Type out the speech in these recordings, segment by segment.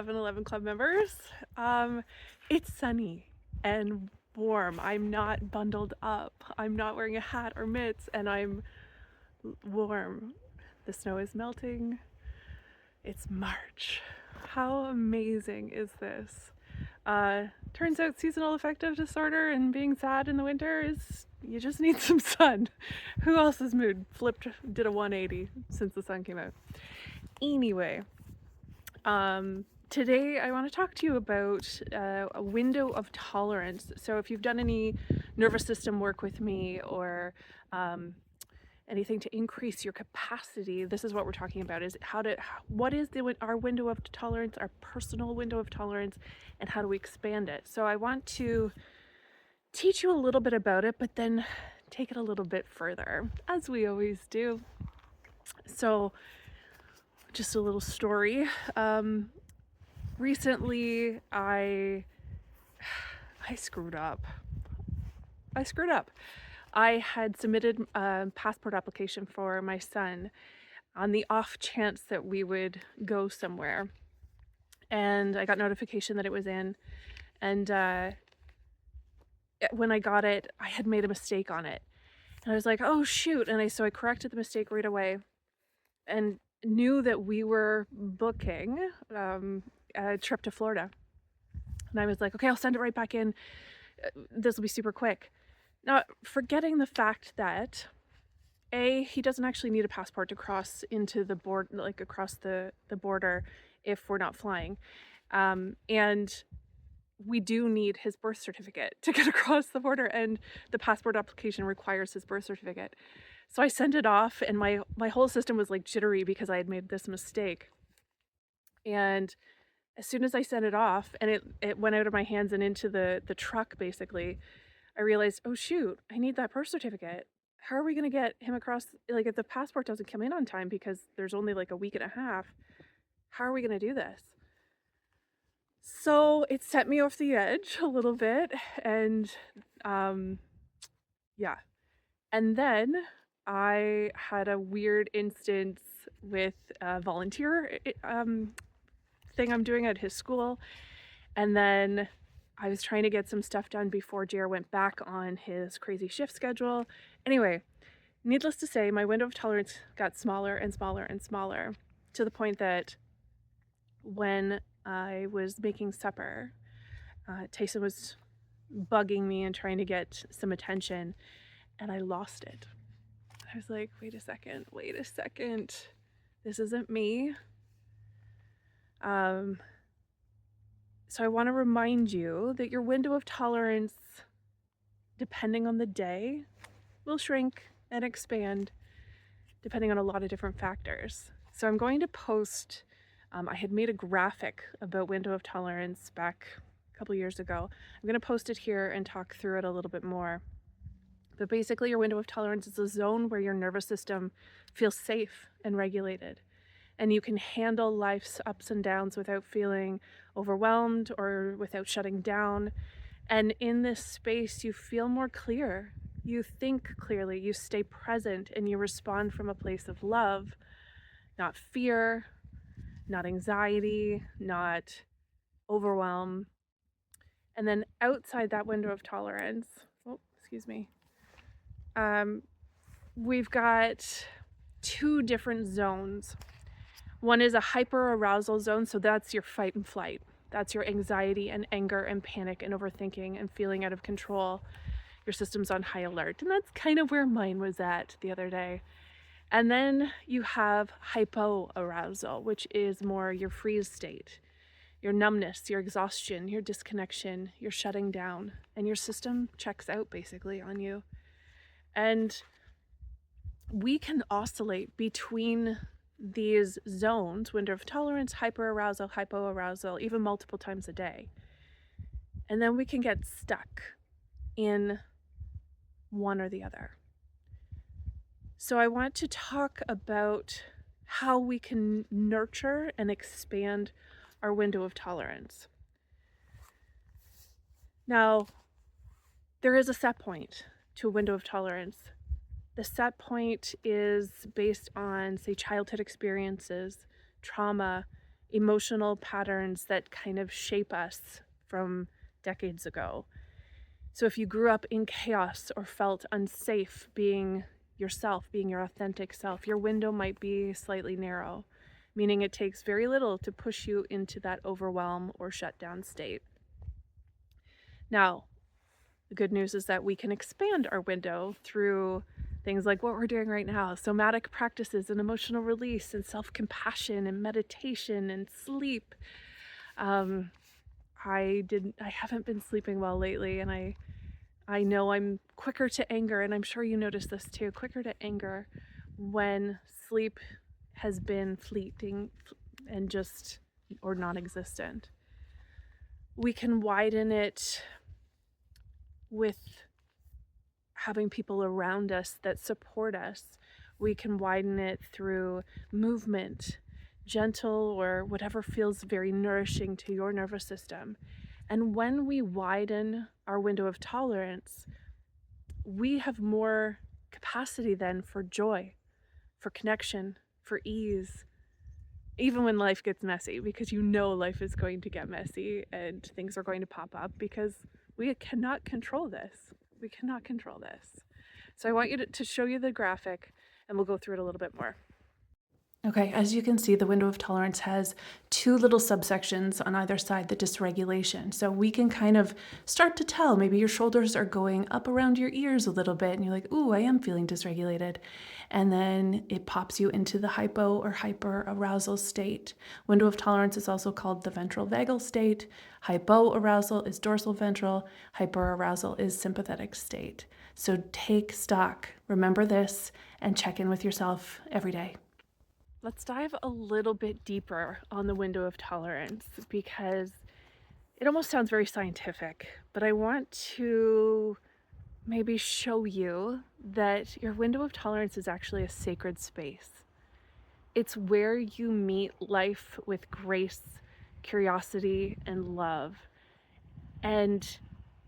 1111 Club members. It's sunny and warm. I'm not bundled up. I'm not wearing a hat or mitts, and I'm warm. The snow is melting. It's March. How amazing is this? Turns out seasonal affective disorder and being sad in the winter is you just need some sun. Who else's mood did a 180 since the sun came out? Anyway, today I want to talk to you about a window of tolerance. So if you've done any nervous system work with me or anything to increase your capacity, this is what we're talking about: is what is our window of tolerance, our personal window of tolerance, and how do we expand it. So I want to teach you a little bit about it, but then take it a little bit further, as we always do. So just a little story. Recently I screwed up. I had submitted a passport application for my son on the off chance that we would go somewhere. And I got notification that it was in. And when I got it, I had made a mistake on it. And I was like, oh shoot. And so I corrected the mistake right away and knew that we were booking a trip to Florida. And I was like, okay, I'll send it right back in. This will be super quick. Now, forgetting the fact that he doesn't actually need a passport to cross into the border, like across the border, if we're not flying. And we do need his birth certificate to get across the border, and the passport application requires his birth certificate. So I sent it off, and my whole system was like jittery because I had made this mistake. And as soon as I sent it off and it went out of my hands and into the truck, basically, I realized, oh shoot, I need that birth certificate. How are we going to get him across? Like, if the passport doesn't come in on time because there's only like a week and a half, how are we going to do this? So it set me off the edge a little bit. And yeah. And then I had a weird instance with a volunteer thing I'm doing at his school. And then I was trying to get some stuff done before JR went back on his crazy shift schedule. Anyway, needless to say, my window of tolerance got smaller and smaller and smaller, to the point that when I was making supper, Tyson was bugging me and trying to get some attention, and I lost it. I was like, wait a second. This isn't me. So I want to remind you that your window of tolerance, depending on the day, will shrink and expand depending on a lot of different factors. So I'm going to post, I had made a graphic about window of tolerance back a couple years ago. I'm going to post it here and talk through it a little bit more. But basically, your window of tolerance is a zone where your nervous system feels safe and regulated, and you can handle life's ups and downs without feeling overwhelmed or without shutting down. And in this space, you feel more clear. You think clearly, you stay present, and you respond from a place of love, not fear, not anxiety, not overwhelm. And then outside that window of tolerance, we've got two different zones. One is a hyperarousal zone, so that's your fight and flight. That's your anxiety and anger and panic and overthinking and feeling out of control. Your system's on high alert. And that's kind of where mine was at the other day. And then you have hypoarousal, which is more your freeze state, your numbness, your exhaustion, your disconnection, your shutting down, and your system checks out basically on you. And we can oscillate between these zones, window of tolerance, hyperarousal, hypoarousal, even multiple times a day. And then we can get stuck in one or the other. So I want to talk about how we can nurture and expand our window of tolerance. Now, there is a set point to a window of tolerance. The set point is based on, say, childhood experiences, trauma, emotional patterns that kind of shape us from decades ago. So if you grew up in chaos or felt unsafe being yourself, being your authentic self, your window might be slightly narrow, meaning it takes very little to push you into that overwhelm or shutdown state. Now, the good news is that we can expand our window through things like what we're doing right now, somatic practices and emotional release and self-compassion and meditation and sleep. I haven't been sleeping well lately, and I know I'm quicker to anger, and I'm sure you notice this too, quicker to anger when sleep has been fleeting and just or non-existent. We can widen it with having people around us that support us. We can widen it through movement, gentle or whatever feels very nourishing to your nervous system. And when we widen our window of tolerance, we have more capacity then for joy, for connection, for ease, even when life gets messy, because you know life is going to get messy and things are going to pop up because we cannot control this. We cannot control this. So I want you to show you the graphic and we'll go through it a little bit more. Okay, as you can see, the window of tolerance has two little subsections on either side, the dysregulation. So we can kind of start to tell, maybe your shoulders are going up around your ears a little bit and you're like, ooh, I am feeling dysregulated. And then it pops you into the hypo or hyper arousal state. Window of tolerance is also called the ventral vagal state. Hypo arousal is dorsal ventral. Hyper arousal is sympathetic state. So take stock, remember this, and check in with yourself every day. Let's dive a little bit deeper on the window of tolerance because it almost sounds very scientific, but I want to maybe show you that your window of tolerance is actually a sacred space. It's where you meet life with grace, curiosity, and love. And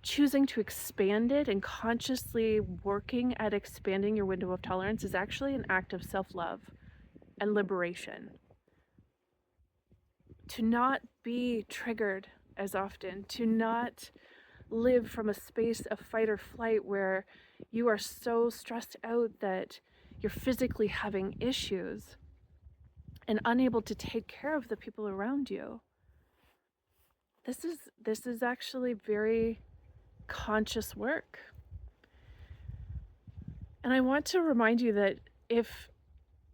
choosing to expand it and consciously working at expanding your window of tolerance is actually an act of self-love and liberation. To not be triggered as often, to not live from a space of fight or flight where you are so stressed out that you're physically having issues and unable to take care of the people around you. This is actually very conscious work. And I want to remind you that if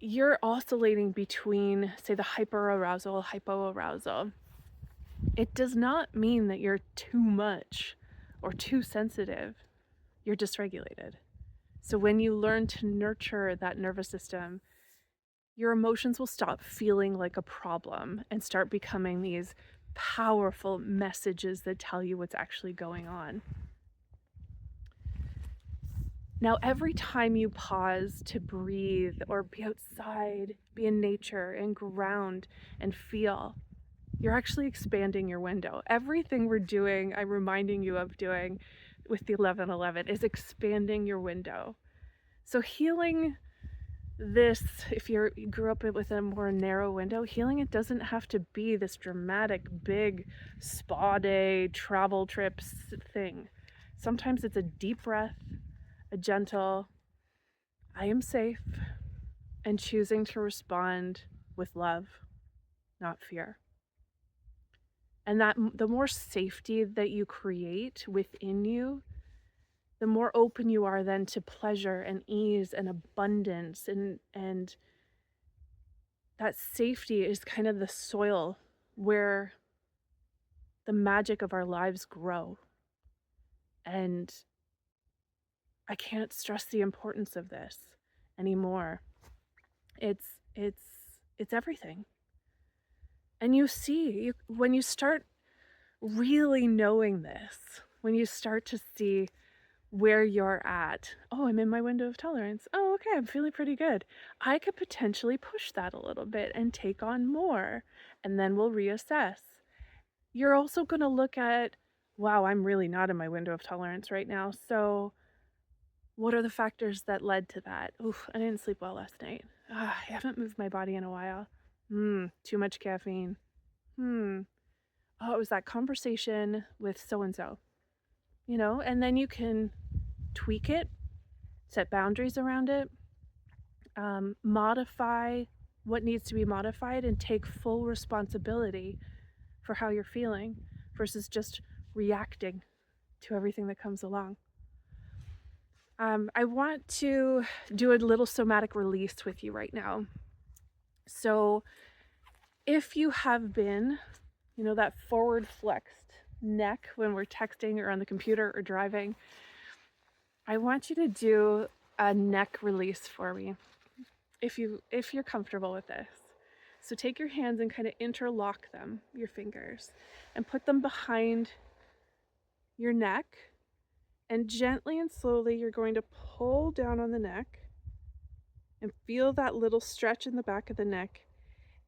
you're oscillating between, say, the hyperarousal, hypoarousal, it does not mean that you're too much or too sensitive. You're dysregulated. So when you learn to nurture that nervous system, your emotions will stop feeling like a problem and start becoming these powerful messages that tell you what's actually going on. Now, every time you pause to breathe or be outside, be in nature and ground and feel, you're actually expanding your window. Everything we're doing, I'm reminding you of doing with the 1111, is expanding your window. So healing this, if you grew up with a more narrow window, healing it doesn't have to be this dramatic, big spa day, travel trips thing. Sometimes it's a deep breath, a gentle, I am safe, and choosing to respond with love, not fear. And that the more safety that you create within you, the more open you are then to pleasure and ease and abundance, and that safety is kind of the soil where the magic of our lives grow. And I can't stress the importance of this anymore. It's everything. And you see, when you start really knowing this, when you start to see where you're at, oh, I'm in my window of tolerance. Oh, okay, I'm feeling pretty good. I could potentially push that a little bit and take on more, and then we'll reassess. You're also going to look at, wow, I'm really not in my window of tolerance right now. So what are the factors that led to that? Oof, I didn't sleep well last night. I haven't moved my body in a while. Too much caffeine. Oh, it was that conversation with so-and-so, and then you can tweak it, set boundaries around it, modify what needs to be modified, and take full responsibility for how you're feeling versus just reacting to everything that comes along. I want to do a little somatic release with you right now. So if you have been, that forward flexed neck when we're texting or on the computer or driving, I want you to do a neck release for me if you're comfortable with this. So take your hands and kind of interlock them, your fingers, and put them behind your neck. And gently and slowly, you're going to pull down on the neck and feel that little stretch in the back of the neck.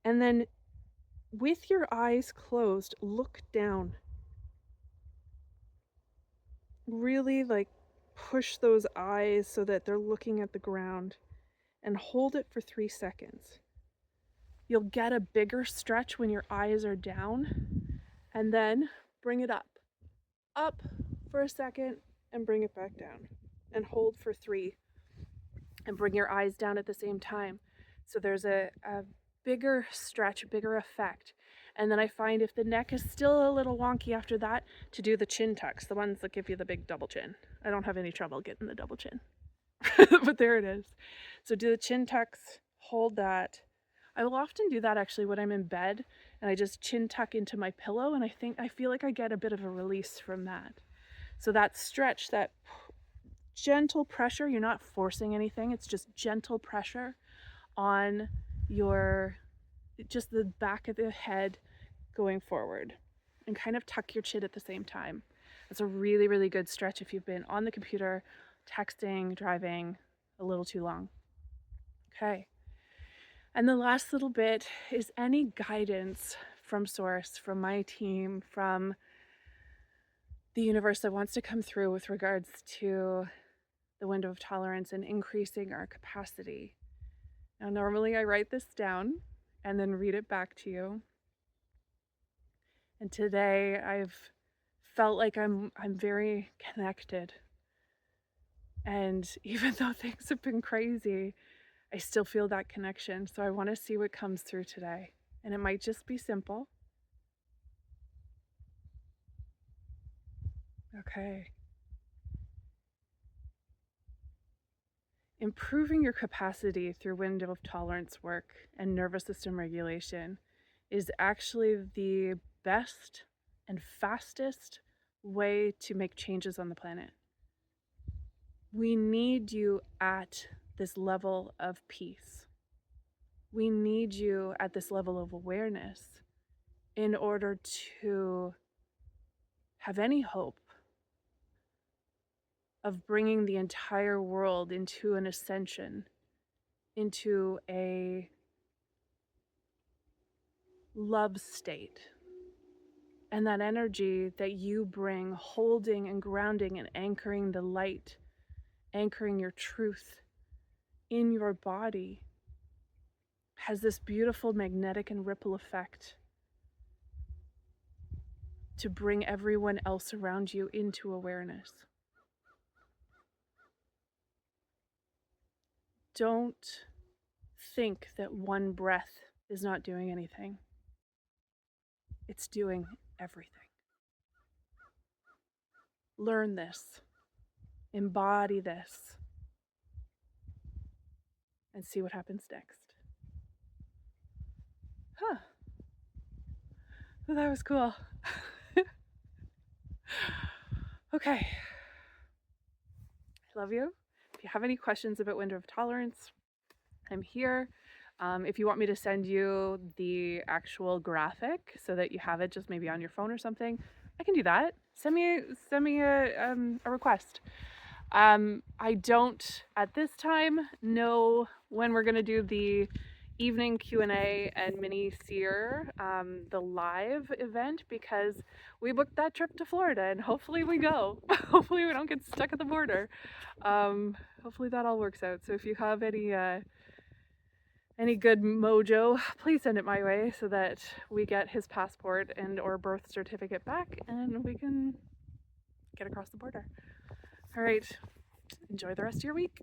And then with your eyes closed, look down. Really push those eyes so that they're looking at the ground, and hold it for 3 seconds. You'll get a bigger stretch when your eyes are down, and then bring it up for a second and bring it back down, and hold for 3 and bring your eyes down at the same time. So there's a bigger stretch, a bigger effect. And then I find if the neck is still a little wonky after that, to do the chin tucks, the ones that give you the big double chin. I don't have any trouble getting the double chin, but there it is. So do the chin tucks, hold that. I will often do that actually when I'm in bed and I just chin tuck into my pillow, and I feel like I get a bit of a release from that. So that stretch, that gentle pressure, you're not forcing anything, it's just gentle pressure on just the back of the head going forward, and kind of tuck your chin at the same time. That's a really, really good stretch if you've been on the computer, texting, driving a little too long. Okay. And the last little bit is any guidance from source, from my team, from the universe that wants to come through with regards to the window of tolerance and increasing our capacity. Now, normally I write this down and then read it back to you. And today I've felt like I'm very connected. And even though things have been crazy, I still feel that connection. So I want to see what comes through today. And it might just be simple. Okay. Improving your capacity through window of tolerance work and nervous system regulation is actually the best and fastest way to make changes on the planet. We need you at this level of peace. We need you at this level of awareness in order to have any hope of bringing the entire world into an ascension, into a love state. And that energy that you bring, holding and grounding and anchoring the light, anchoring your truth in your body, has this beautiful magnetic and ripple effect to bring everyone else around you into awareness. Don't think that one breath is not doing anything. It's doing everything. Learn this, embody this, and see what happens next. Well, that was cool. Okay. I love you. If you have any questions about window of tolerance, I'm here. If you want me to send you the actual graphic so that you have it just maybe on your phone or something, I can do that. Send me a request. I don't at this time know when we're gonna do the evening Q&A and mini seer, the live event, because we booked that trip to Florida and hopefully we go. Hopefully we don't get stuck at the border. Hopefully that all works out. So if you have any any good mojo, please send it my way so that we get his passport and or birth certificate back and we can get across the border. All right, enjoy the rest of your week.